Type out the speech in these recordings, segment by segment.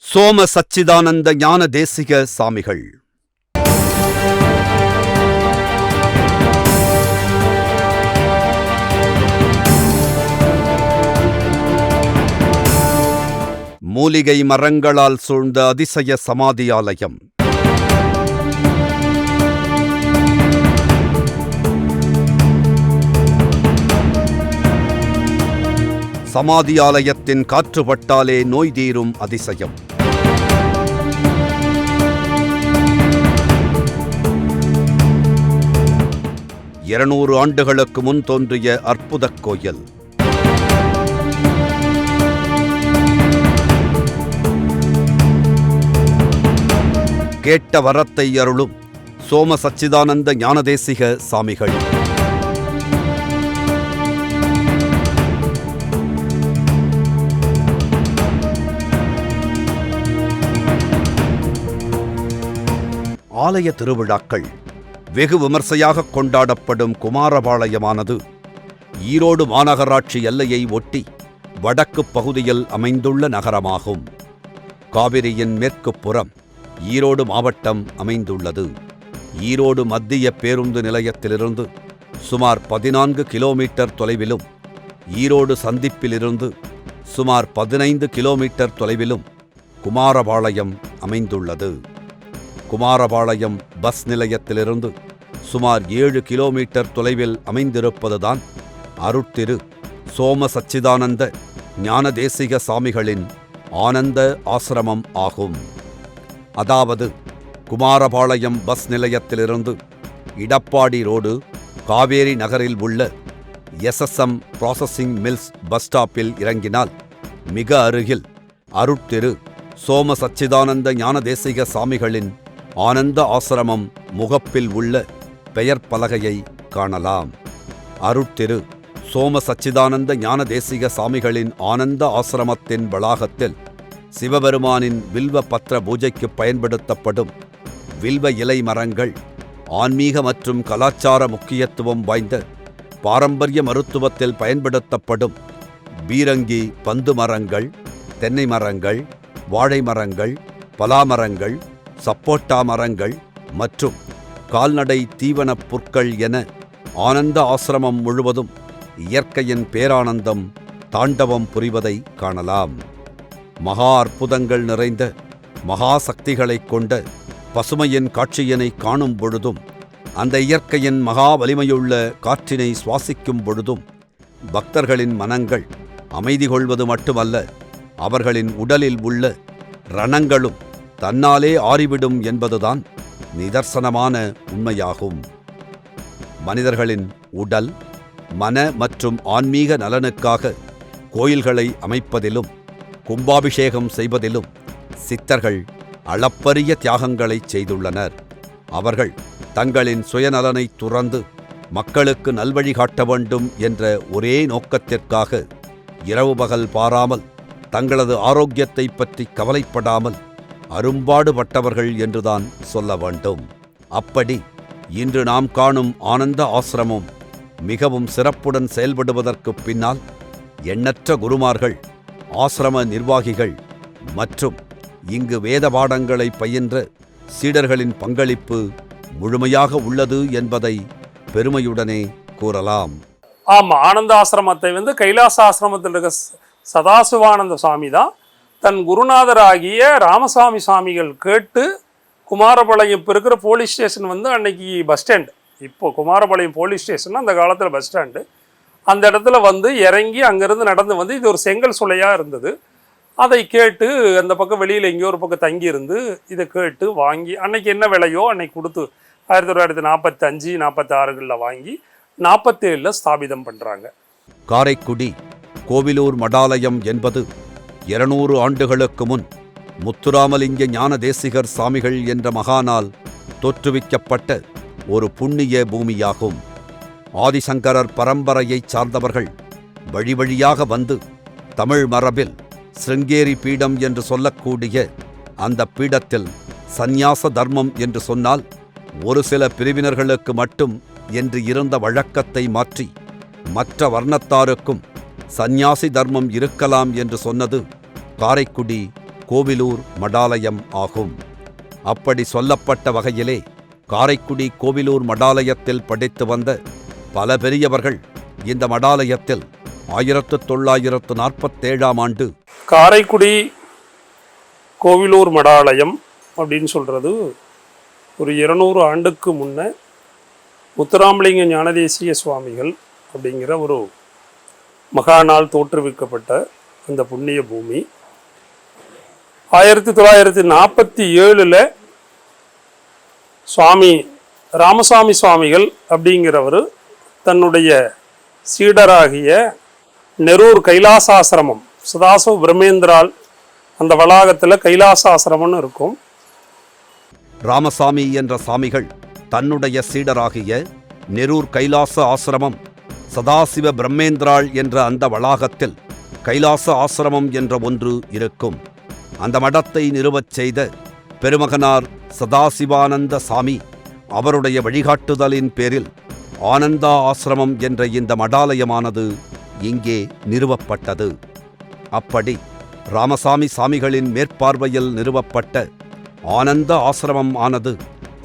சோம சச்சிதானந்த ஞான தேசிக சாமிகள். மூலிகை மரங்களால் சூழ்ந்த அதிசய சமாதியாலயம். சமாதியாலயத்தின் காற்றுப்பட்டாலே நோய் தீரும் அதிசயம். இருநூறு ஆண்டுகளுக்கு முன் தோன்றிய அற்புதக் கோயில். கேட்ட வரத்தை அருளும் சோம சச்சிதானந்த ஞானதேசிக சாமிகள். ஆலய திருவிழாக்கள் வெகு விமர்சையாக கொண்டாடப்படும் குமாரபாளையமானது ஈரோடு மாநகராட்சி எல்லையை ஒட்டி வடக்கு பகுதியில் அமைந்துள்ள நகரமாகும். காவிரியின் மேற்கு புறம் ஈரோடு மாவட்டம் அமைந்துள்ளது. ஈரோடு மத்திய பேருந்து நிலையத்திலிருந்து சுமார் 14 கிலோமீட்டர் தொலைவிலும், ஈரோடு சந்திப்பிலிருந்து சுமார் 15 கிலோமீட்டர் தொலைவிலும் குமாரபாளையம் அமைந்துள்ளது. குமாரபாளையம் பஸ் நிலையத்திலிருந்து சுமார் 7 கிலோமீட்டர் தொலைவில் அமைந்திருப்பதுதான் அருட்திரு சோம சச்சிதானந்த ஞானதேசிக சாமிகளின் ஆனந்த ஆசிரமம் ஆகும். அதாவது குமாரபாளையம் பஸ் நிலையத்திலிருந்து இடப்பாடி ரோடு காவேரி நகரில் உள்ள SSM ப்ராசஸிங் மில்ஸ் பஸ் ஸ்டாப்பில் இறங்கினால் மிக அருகில் அருட்திரு சோம சச்சிதானந்த ஞானதேசிக சாமிகளின் ஆனந்த ஆசிரமம் முகப்பில் உள்ள பெயர் பலகையை காணலாம். அருட்திரு சோம சச்சிதானந்த ஞானதேசிக சாமிகளின் ஆனந்த ஆசிரமத்தின் வளாகத்தில் சிவபெருமானின் வில்வ பத்திர பூஜைக்கு பயன்படுத்தப்படும் வில்வ இலை மரங்கள், ஆன்மீக மற்றும் கலாச்சார முக்கியத்துவம் வாய்ந்த பாரம்பரிய மருத்துவத்தில் பயன்படுத்தப்படும் பீரங்கி பந்து மரங்கள், தென்னை மரங்கள், வாழை மரங்கள், பலாமரங்கள், சப்போட்டா மரங்கள் மற்றும் கால்நடை தீவனப் புற்கள் என ஆனந்த ஆசிரமம் முழுவதும் இயற்கையின் பேரானந்தம் தாண்டவம் புரிவதை காணலாம். மகா அற்புதங்கள் நிறைந்த மகா சக்திகளைக் கொண்ட பசுமையின் காட்சியினை காணும் பொழுதும், அந்த இயற்கையின் மகா வலிமையுள்ள காற்றினை சுவாசிக்கும் பொழுதும் பக்தர்களின் மனங்கள் அமைதி கொள்வது மட்டுமல்ல, அவர்களின் உடலில் உள்ள ரணங்களும் தன்னாலே ஆறிவிடும் என்பதுதான் நிதர்சனமான உண்மையாகும். மனிதர்களின் உடல், மன மற்றும் ஆன்மீக நலனுக்காக கோயில்களை அமைப்பதிலும் கும்பாபிஷேகம் செய்வதிலும் சித்தர்கள் அளப்பரிய தியாகங்களை செய்துள்ளனர். அவர்கள் தங்களின் சுயநலனை துறந்து மக்களுக்கு நல்வழி காட்ட வேண்டும் என்ற ஒரே நோக்கத்திற்காக இரவு பகல் பாராமல் தங்களது ஆரோக்கியத்தை பற்றி கவலைப்படாமல் அரும்பாடுபட்டவர்கள் என்றுதான் சொல்ல வேண்டும். அப்படி இன்று நாம் காணும் ஆனந்த ஆசிரமம் மிகவும் சிறப்புடன் செயல்படுவதற்கு பின்னால் எண்ணற்ற குருமார்கள், ஆசிரம நிர்வாகிகள் மற்றும் இங்கு வேத பாடங்களை பயின்ற சீடர்களின் பங்களிப்பு முழுமையாக உள்ளது என்பதை பெருமையுடனே கூறலாம். ஆனந்த ஆசிரமத்தை கைலாச ஆசிரமத்தில் இருக்க சதாசிவானந்த சுவாமி தான் தன் குருநாதராகிய ராமசாமி சுவாமிகள் கேட்டு குமாரபாளையம் இப்போ இருக்கிற போலீஸ் ஸ்டேஷன் அன்னைக்கு பஸ் ஸ்டாண்டு, இப்போது குமாரபாளையம் போலீஸ் ஸ்டேஷன் அந்த காலத்தில் பஸ் ஸ்டாண்டு, அந்த இடத்துல இறங்கி அங்கேருந்து நடந்து இது ஒரு செங்கல் சுளையாக இருந்தது. அதை கேட்டு அந்த பக்கம் வெளியில் எங்கேயோ ஒரு பக்கம் தங்கியிருந்து இதை கேட்டு வாங்கி அன்னைக்கு என்ன விலையோ அன்னைக்கு கொடுத்து 1945, 46 வாங்கி 47 ஸ்தாபிதம் பண்ணுறாங்க. காரைக்குடி கோவிலூர் மடாலயம் என்பது 200 ஆண்டுகளுக்கு முன் முத்துராமலிங்க ஞானதேசிகர் சாமிகள் என்ற மகானால் தோற்றுவிக்கப்பட்ட ஒரு புண்ணிய பூமியாகும். ஆதிசங்கரர் பரம்பரையைச் சார்ந்தவர்கள் வழி வழியாக வந்து தமிழ் மரபில் சிருங்கேரி பீடம் என்று சொல்லக்கூடிய அந்த பீடத்தில் சந்நியாச தர்மம் என்று சொன்னால் ஒரு சில பிரிவினர்களுக்கு மட்டும் என்று இருந்த வழக்கத்தை மாற்றி மற்ற வர்ணத்தாருக்கும் சந்நியாசி தர்மம் இருக்கலாம் என்று சொன்னது காரைக்குடி கோவிலூர் மடாலயம் ஆகும். அப்படி சொல்லப்பட்ட வகையிலே காரைக்குடி கோவிலூர் மடாலயத்தில் படித்து வந்த பல பெரியவர்கள் இந்த மடாலயத்தில் 1947ஆம் ஆண்டு காரைக்குடி கோவிலூர் மடாலயம் அப்படின்னு சொல்கிறது ஒரு 200 ஆண்டுக்கு முன்ன முத்துராமலிங்க ஞானதேசிய சுவாமிகள் அப்படிங்கிற ஒரு மகானால் தோற்றுவிக்கப்பட்ட அந்த புண்ணிய பூமி 1947 சுவாமி ராமசாமி சுவாமிகள் அப்படிங்கிறவர் தன்னுடைய சீடராகிய நெரூர் கைலாசாசிரமம் சதாசிவ பிரம்மேந்திரால் அந்த வளாகத்தில் கைலாசாசிரமம்னு இருக்கும். ராமசாமி என்ற சாமிகள் தன்னுடைய சீடராகிய நெரூர் கைலாச ஆசிரமம் சதாசிவ பிரம்மேந்திராள் என்ற அந்த வளாகத்தில் கைலாச ஆசிரமம் என்ற ஒன்று இருக்கும். அந்த மடத்தை நிறுவச் செய்த பெருமகனார் சதாசிவானந்த சாமி அவருடைய வழிகாட்டுதலின் பேரில் ஆனந்தா ஆசிரமம் என்ற இந்த மடாலயமானது இங்கே நிறுவப்பட்டது. அப்படி ராமசாமி சாமிகளின் மேற்பார்வையில் நிறுவப்பட்ட ஆனந்த ஆசிரமம் ஆனது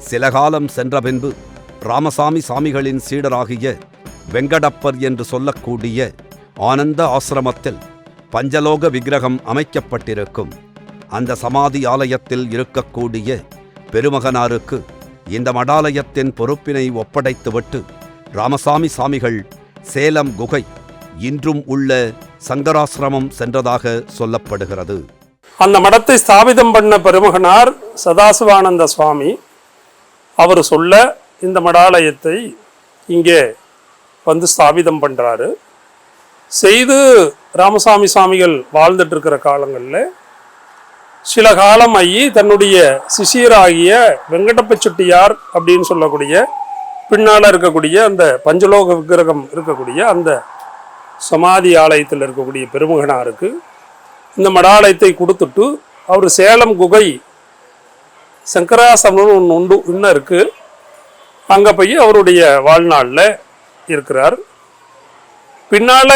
சில காலம் சென்ற பின்பு ராமசாமி சாமிகளின் சீடராகிய வெங்கடப்பர் என்று சொல்லக்கூடிய ஆனந்த ஆசிரமத்தில் பஞ்சலோக விக்கிரகம் அமைக்கப்பட்டிருக்கும். அந்த சமாதி ஆலயத்தில் இருக்கக்கூடிய பெருமகனாருக்கு இந்த மடாலயத்தின் பொறுப்பினை ஒப்படைத்துவிட்டு ராமசாமி சாமிகள் சேலம் குகை இன்றும் உள்ள சங்கராசிரமம் சென்றதாக சொல்லப்படுகிறது. அந்த மடத்தை ஸ்தாபிதம் பண்ண பெருமகனார் சதாசிவானந்த சுவாமி அவர் சொல்ல இந்த மடாலயத்தை இங்கே வந்து ஸ்தாபிதம் பண்ணுறாரு. செய்து ராமசாமி சுவாமிகள் வாழ்ந்துட்டு இருக்கிற காலங்களில் சில காலம் ஆகி தன்னுடைய சிஷியராகிய வெங்கடப்ப செட்டியார் அப்படின்னு சொல்லக்கூடிய பின்னால் இருக்கக்கூடிய அந்த பஞ்சலோக விக்கிரகம் இருக்கக்கூடிய அந்த சமாதி ஆலயத்தில் இருக்கக்கூடிய பெருமகனாருக்கு இந்த மடாலயத்தை கொடுத்துட்டு அவர் சேலம் குகை சங்கராசிரமம்னு ஒன்று உண்டு இன்னும் இருக்குது, அங்கே போய் அவருடைய வாழ்நாளில் இருக்கிறார். பின்னால்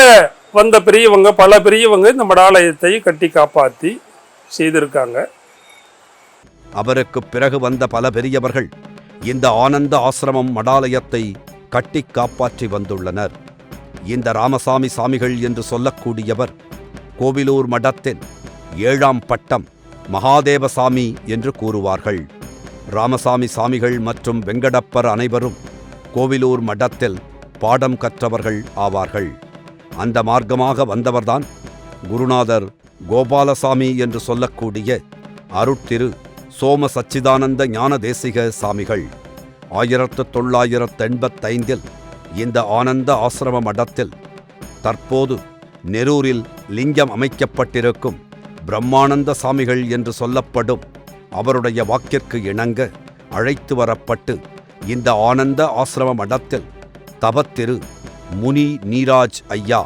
வந்த பெரியவங்க பல பெரியவங்க இந்த மடாலயத்தை கட்டி காப்பாற்றி செய்திருக்காங்க. அவருக்கு பிறகு வந்த பல பெரியவர்கள் இந்த ஆனந்த ஆசிரமம் மடாலயத்தை கட்டி காப்பாற்றி வந்துள்ளனர். இந்த ராமசாமி சாமிகள் என்று சொல்லக்கூடியவர் கோவிலூர் மடத்தின் 7ஆம் பட்டம் மகாதேவசாமி என்று கூறுவார்கள். ராமசாமி சாமிகள் மற்றும் வெங்கடப்பர் அனைவரும் கோவிலூர் மடத்தில் பாடம் கற்றவர்கள் ஆவார்கள். அந்த மார்க்கமாக வந்தவர்தான் குருநாதர் கோபாலசாமி என்று சொல்லக்கூடிய அருட்திரு சோம சச்சிதானந்த ஞான தேசிக சாமிகள். 1985 இந்த ஆனந்த ஆசிரம மடத்தில் தற்போது நெரூரில் லிங்கம் அமைக்கப்பட்டிருக்கும் பிரம்மானந்த சாமிகள் என்று சொல்லப்படும் அவருடைய வாக்கிற்கு இணங்க அழைத்து வரப்பட்டு இந்த ஆனந்த ஆசிரம மடத்தில் தவத்திரு முனி நீராஜ் ஐயா,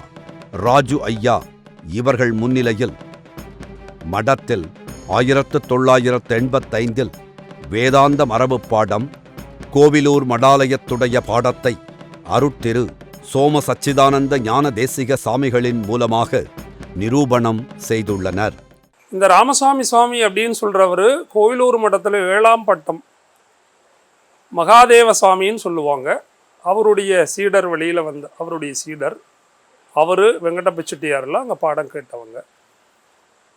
ராஜு ஐயா இவர்கள் முன்னிலையில் மடத்தில் 1985 வேதாந்த மரபு பாடம் கோவிலூர் மடாலயத்துடைய பாடத்தை அருட்திரு சோம சச்சிதானந்த ஞான தேசிக சாமிகளின் மூலமாக நிரூபணம் செய்துள்ளனர். இந்த ராமசாமி சுவாமி அப்படின்னு சொல்கிறவர் கோவிலூர் மடத்தில் 7ஆம் பட்டம் மகாதேவ சுவாமின்னு சொல்லுவாங்க. அவருடைய சீடர் வெளியில் வந்த அவருடைய சீடர் அவர் வெங்கடப்ப செட்டியாரில் அங்கே பாடம் கேட்டவங்க.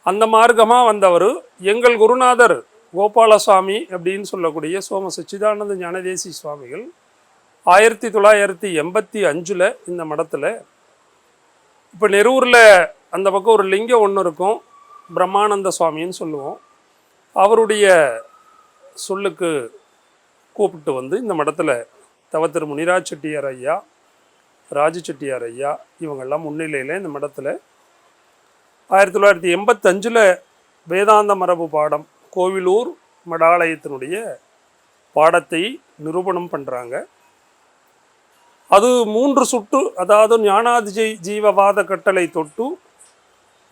அந்த மார்க்கமாக வந்தவர் எங்கள் குருநாதர் கோபாலசாமி அப்படின்னு சொல்லக்கூடிய சோம சச்சிதானந்த ஞானதேசி சுவாமிகள் 1985 இந்த மடத்தில் இப்போ நெரூரில் அந்த பக்கம் ஒரு லிங்கம் ஒன்று இருக்கும், பிரம்மானந்த சுவாமின்னு சொல்லுவோம். அவருடைய சொல்லுக்கு கூப்பிட்டு வந்து இந்த மடத்தில் தவத்திரு முனிராஜ் செட்டியார் ஐயா, ராஜு செட்டியார் ஐயா இவங்கெல்லாம் முன்னிலையில் இந்த மடத்தில் 1985 வேதாந்த மரபு பாடம் கோவிலூர் மடாலயத்தினுடைய பாடத்தை நிரூபணம் பண்ணுறாங்க. அது 3 சுற்று, அதாவது ஞானாதி ஜீவவாத கட்டளை தொட்டு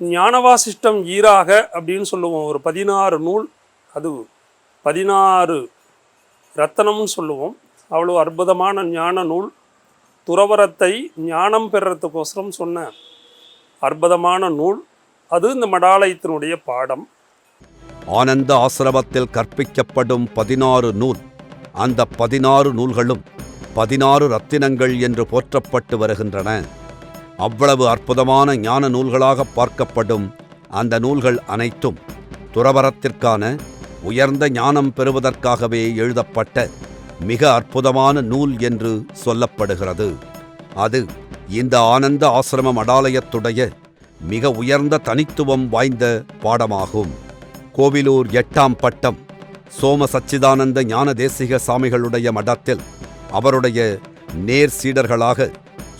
ஞானவாசிஷ்டம் ஈராக அப்படின்னு சொல்லுவோம். ஒரு 16 நூல், அது 16 ரத்தனம்னு சொல்லுவோம். அவ்வளோ அற்புதமான ஞான நூல். துறவரத்தை ஞானம் பெறறதுக்கோசரம் சொன்ன அற்புதமான நூல் அது இந்த மடாலயத்தினுடைய பாடம். ஆனந்த ஆசிரமத்தில் கற்பிக்கப்படும் 16 நூல், அந்த 16 நூல்களும் 16 ரத்தினங்கள் என்று போற்றப்பட்டு வருகின்றன. அவ்வளவு அற்புதமான ஞான நூல்களாக பார்க்கப்படும் அந்த நூல்கள் அனைத்தும் துறவரத்திற்கான உயர்ந்த ஞானம் பெறுவதற்காகவே எழுதப்பட்ட மிக அற்புதமான நூல் என்று சொல்லப்படுகிறது. அது இந்த ஆனந்த ஆசிரம மடாலயத்துடைய மிக உயர்ந்த தனித்துவம் வாய்ந்த பாடமாகும். கோவிலூர் 8ஆம் பட்டம் சோம சச்சிதானந்த ஞான தேசிக சாமிகளுடைய மடத்தில் அவருடைய நேர் சீடர்களாக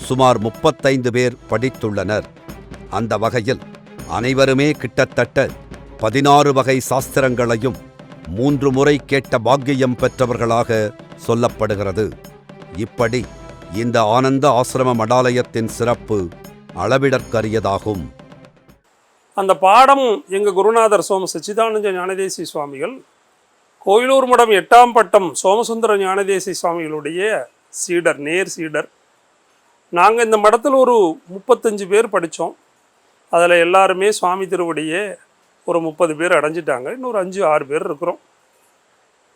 சுமார் 35 பேர் படித்துள்ளனர். அந்த வகையில் அனைவருமே கிட்டத்தட்ட 16 வகை சாஸ்திரங்களையும் 3 முறை கேட்ட பாக்கியம் பெற்றவர்களாக சொல்லப்படுகிறது. இப்படி இந்த ஆனந்த ஆசிரம மடாலயத்தின் சிறப்பு அளவிடற்கரியதாகும். அந்த பாடம் எங்கள் குருநாதர் சோம சச்சிதானந்த ஞானதேசி சுவாமிகள் கோயிலூர் மடம் 8ஆம் பட்டம் சோமசுந்தர ஞானதேசி சுவாமிகளுடைய சீடர், நேர் சீடர். நாங்கள் இந்த மடத்தில் ஒரு 35 பேர் படித்தோம். அதில் எல்லாருமே சுவாமி திருவடியே ஒரு 30 பேர் அடைஞ்சிட்டாங்க. இன்னொரு 5-6 பேர் இருக்கிறோம்.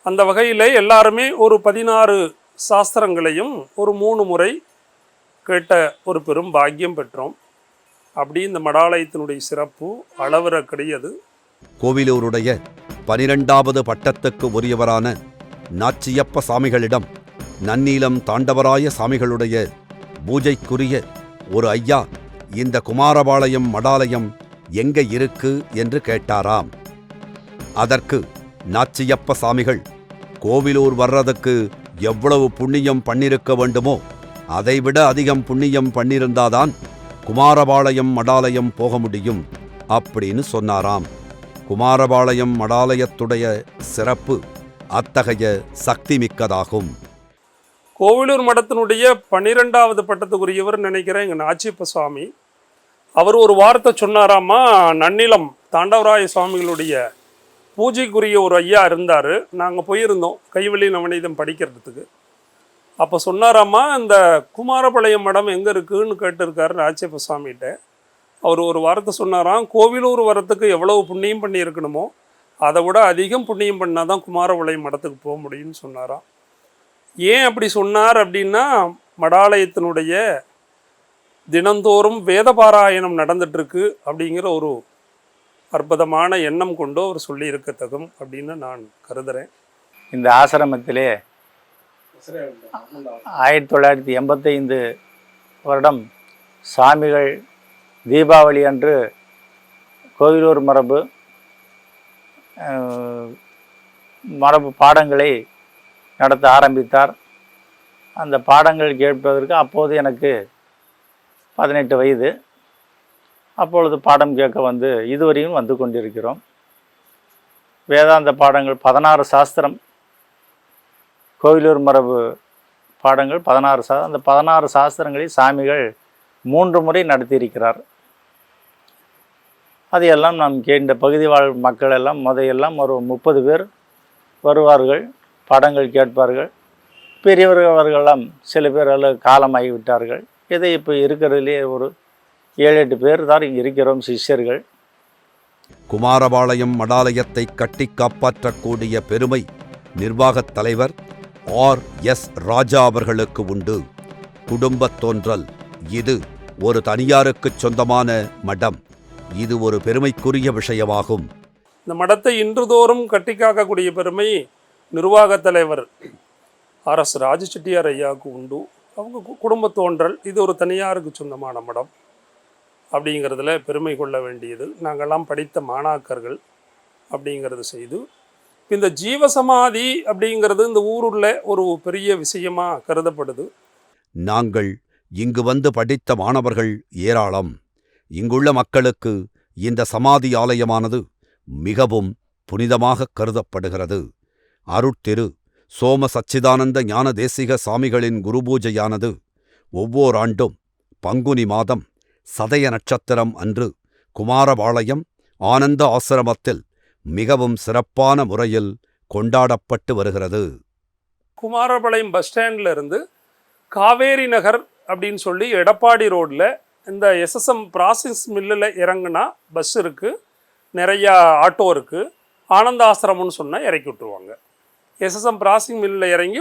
அந்த வகையில் எல்லாருமே ஒரு 16 சாஸ்திரங்களையும் ஒரு 3 முறை கேட்ட ஒரு பெரும் பாக்கியம் பெற்றோம். அப்படி இந்த மடாலயத்தினுடைய சிறப்பு அளவர கிடையாது. கோவிலூருடைய 12வது பட்டத்துக்கு உரியவரான நாச்சியப்ப சாமிகளிடம் நன்னீலம் தாண்டவராய சாமிகளுடைய பூஜைக்குரிய ஒரு ஐயா இந்த குமாரபாளையம் மடாலயம் எங்க இருக்கு என்று கேட்டாராம். அதற்கு நாச்சியப்ப சாமிகள், கோவிலூர் வர்றதுக்கு எவ்வளவு புண்ணியம் பண்ணிருக்க வேண்டுமோ அதைவிட அதிகம் புண்ணியம் பண்ணியிருந்தாதான் குமாரபாளையம் மடாலயம் போக முடியும் அப்படின்னு சொன்னாராம். குமாரபாளையம் மடாலயத்துடைய சிறப்பு அத்தகைய சக்தி மிக்கதாகும். கோவிலூர் மடத்தினுடைய 12வது பட்டத்துக்குரியவர் நினைக்கிறேன் எங்கள் நாச்சியப்ப சுவாமி. அவர் ஒரு வார்த்தை சொன்னாராமா, நன்னிலம் தாண்டவராய சுவாமிகளுடைய பூஜைக்குரிய ஒரு ஐயா இருந்தார். நாங்கள் போயிருந்தோம் கைவழி நவநீதம் படிக்கிறதுக்கு. அப்போ சொன்னாராம்மா, இந்த குமாரபாளையம் மடம் எங்கே இருக்குதுன்னு கேட்டிருக்காரு நாச்சியப்ப சுவாமிகிட்ட. அவர் ஒரு வார்த்தை சொன்னாராம், கோவிலூர் வரத்துக்கு எவ்வளவு புண்ணியம் பண்ணியிருக்கணுமோ அதை விட அதிகம் புண்ணியம் பண்ணால் தான் குமாரபாளையம் மடத்துக்கு போக முடியும்னு சொன்னாராம். ஏன் அப்படி சொன்னார் அப்படின்னா, மடாலயத்தினுடைய தினந்தோறும் வேத பாராயணம் நடந்துட்டுருக்கு அப்படிங்கிற ஒரு அற்புதமான எண்ணம் கொண்டு அவர் சொல்லியிருக்கத்தகும் அப்படின்னு நான் கருதுகிறேன். இந்த ஆசிரமத்திலே 1985 வருடம் சாமிகள் தீபாவளி அன்று கோவிலூர் மரபு பாடங்களை நடத்த ஆரம்பித்தார். அந்த பாடங்கள் கேட்பதற்கு அப்போது எனக்கு 18 வயது. அப்பொழுது பாடம் கேட்க இதுவரையும் வந்து கொண்டிருக்கிறோம். வேதாந்த பாடங்கள் 16 சாஸ்திரம், கோவிலூர் மரபு பாடங்கள் 16 அந்த 16 சாஸ்திரங்களை சாமிகள் 3 முறை நடத்தியிருக்கிறார். அதையெல்லாம் நாம் இந்த பகுதி வாழ் மக்கள் எல்லாம் முதையெல்லாம் ஒரு 30 பேர் வருவார்கள், பாடங்கள் கேட்பார்கள். பெரியவர்கள் அவர்களெல்லாம் சில பேர் காலமாகிவிட்டார்கள். இதை இப்போ இருக்கிறதுலே ஒரு 7-8 பேர் தான் இங்கே இருக்கிறோம் சிஷ்யர்கள். குமாரபாளையம் மடாலயத்தை கட்டி காப்பாற்றக்கூடிய பெருமை நிர்வாகத் தலைவர் R.S. ராஜா அவர்களுக்கு உண்டு. குடும்பத் தோன்றல். இது ஒரு தனியாருக்குச் சொந்தமான மடம். இது ஒரு பெருமைக்குரிய விஷயமாகும். இந்த மடத்தை இன்றுதோறும் கட்டி காக்கக்கூடிய பெருமை நிர்வாகத் தலைவர் R.S. ராஜ செட்டியார் ஐயாவுக்கு உண்டு. அவங்க குடும்பத் தோன்றல். இது ஒரு தனியாருக்கு சொந்தமான மடம் அப்படிங்கிறதுல பெருமை கொள்ள வேண்டியது. நாங்கள்லாம் படித்த மாணாக்கர்கள் அப்படிங்கிறது செய்து, இந்த ஜீவசமாதி அப்படிங்கிறது இந்த ஊருள்ள ஒரு பெரிய விஷயமாக கருதப்படுது. நாங்கள் இங்கு வந்து படித்த மாணவர்கள் ஏராளம். இங்குள்ள மக்களுக்கு இந்த சமாதி ஆலயமானது மிகவும் புனிதமாக கருதப்படுகிறது. அருட்திரு சோம சச்சிதானந்த ஞான தேசிக சாமிகளின் குருபூஜையானது ஒவ்வொரு ஆண்டும் பங்குனி மாதம் சதய நட்சத்திரம் அன்று குமாரபாளையம் ஆனந்த ஆசிரமத்தில் மிகவும் சிறப்பான முறையில் கொண்டாடப்பட்டு வருகிறது. குமாரபாளையம் பஸ் ஸ்டாண்டில் இருந்து காவேரி நகர் அப்படின்னு சொல்லி எடப்பாடி ரோட்டில் இந்த SSM ப்ராசஸ் மில்லில் இறங்குனா பஸ் இருக்குது, நிறையா ஆட்டோ இருக்குது. ஆனந்தாசிரமம்னு சொன்னால் இறக்கி விட்டுருவாங்க. எஸ்எஸ்எம் பிராசிங் மில்லில் இறங்கி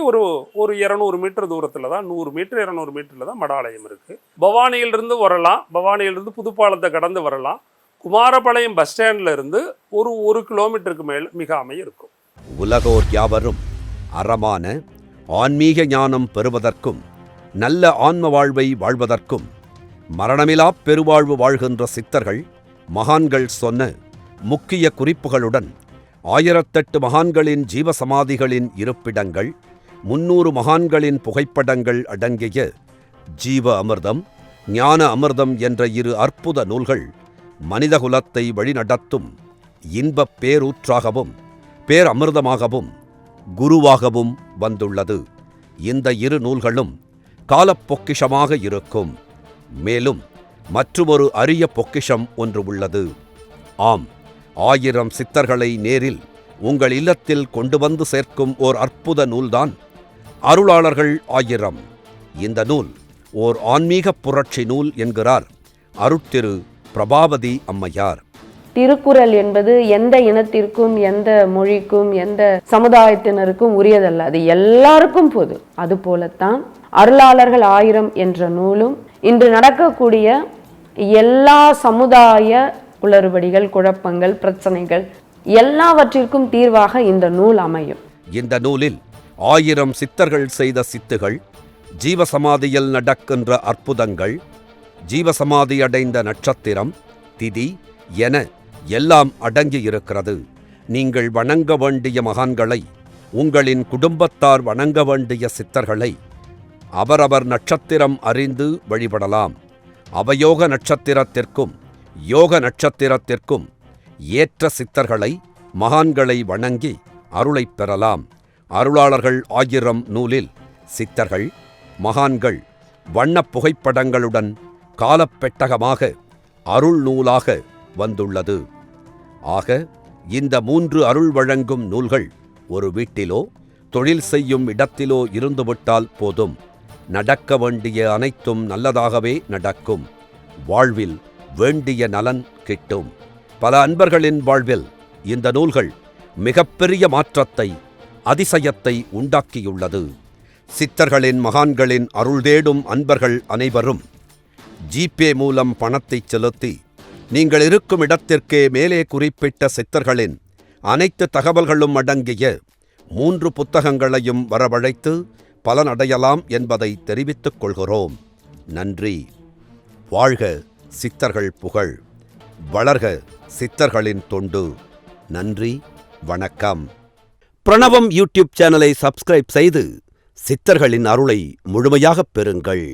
ஒரு 200 மீட்டர் தூரத்தில் தான், 100 மீட்டர் 200 மீட்டரில் தான் மடாலயம் இருக்குது. பவானியிலிருந்து வரலாம், பவானியிலிருந்து புதுப்பாலத்தை கடந்து வரலாம். குமாரபாளையம் பஸ் ஸ்டாண்டில் இருந்து ஒரு கிலோமீட்டருக்கு மேல் மிகாமை இருக்கும். உலகோர் யாவரும் அறமான ஆன்மீக ஞானம் பெறுவதற்கும் நல்ல ஆன்ம வாழ்வை வாழ்வதற்கும் மரணமிலாப் பெருவாழ்வு வாழ்கின்ற சித்தர்கள் மகான்கள் சொன்ன முக்கிய குறிப்புகளுடன் 1008 மகான்களின் ஜீவசமாதிகளின் இருப்பிடங்கள், 300 மகான்களின் புகைப்படங்கள் அடங்கிய ஜீவ அமிர்தம், ஞான அமிர்தம் என்ற 2 அற்புத நூல்கள் மனிதகுலத்தை வழிநடத்தும் இன்பப் பேரூற்றாகவும் பேரமிர்தமாகவும் குருவாகவும் வந்துள்ளது. இந்த 2 நூல்களும் காலப் பொக்கிஷமாக இருக்கும். மேலும் மற்றுமொரு அரிய பொக்கிஷம் ஒன்று உள்ளது. ஆம், 1000 சித்தர்களை நேரில் உங்கள் இல்லத்தில் கொண்டு வந்து சேர்க்கும் ஓர் அற்புத நூல்தான் அருளாளர்கள் 1000. இந்த நூல் ஓர் ஆன்மீக புரட்சி நூல் என்கிறார் அருட்திரு பிரபாவதி அம்மையார். திருக்குறள் என்பது எந்த இனத்திற்கும், எந்த மொழிக்கும், எந்த சமுதாயத்தினருக்கும் உரியதல்ல, அது எல்லாருக்கும் பொது. அது போலத்தான் அருளாளர்கள் 1000 என்ற நூலும் இன்று நடக்கக்கூடிய எல்லா சமுதாய குளறுபடிகள், குழப்பங்கள், பிரச்சனைகள் எல்லாவற்றிற்கும் தீர்வாக இந்த நூல் அமையும். இந்த நூலில் 1000 சித்தர்கள் செய்த சித்துகள், ஜீவசமாதியில் நடக்கின்ற அற்புதங்கள், ஜீவசமாதி அடைந்த நட்சத்திரம், திதி என எல்லாம் அடங்கியிருக்கிறது. நீங்கள் வணங்க வேண்டிய மகான்களை, உங்களின் குடும்பத்தார் வணங்க வேண்டிய சித்தர்களை அவரவர் நட்சத்திரம் அறிந்து வழிபடலாம். அவயோக நட்சத்திரத்திற்கும் யோக நட்சத்திரத்திற்கும் ஏற்ற சித்தர்களை, மகான்களை வணங்கி அருளைப் பெறலாம். அருளாளர்கள் 1000 நூலில் சித்தர்கள், மகான்கள் வண்ணப் புகைப்படங்களுடன் காலப்பெட்டகமாக அருள் நூலாக வந்துள்ளது. ஆக இந்த 3 அருள் வழங்கும் நூல்கள் ஒரு வீட்டிலோ தொழில் செய்யும் இடத்திலோ இருந்துவிட்டால் போதும். நடக்க வேண்டிய அனைத்தும் நல்லதாகவே நடக்கும். வாழ்வில் வேண்டிய நலன் கிட்டும். பல அன்பர்களின் வாழ்வில் இந்த நூல்கள் மிகப்பெரிய மாற்றத்தை, அதிசயத்தை உண்டாக்கியுள்ளது. சித்தர்களின், மகான்களின் அருள் தேடும் அன்பர்கள் அனைவரும் ஜிபே மூலம் பணத்தை செலுத்தி நீங்கள் இருக்கும் இடத்திற்கே மேலே குறிப்பிட்ட சித்தர்களின் அனைத்து தகவல்களும் அடங்கிய 3 புத்தகங்களையும் வரவழைத்து பலனடையலாம் என்பதை தெரிவித்துக் கொள்கிறோம். நன்றி. வாழ்க சித்தர்கள் புகழ், வளர்க சித்தர்களின் தொண்டு. நன்றி, வணக்கம். பிரணவம் யூடியூப் சேனலை சப்ஸ்கிரைப் செய்து சித்தர்களின் அருளை முழுமையாகப் பெறுங்கள்.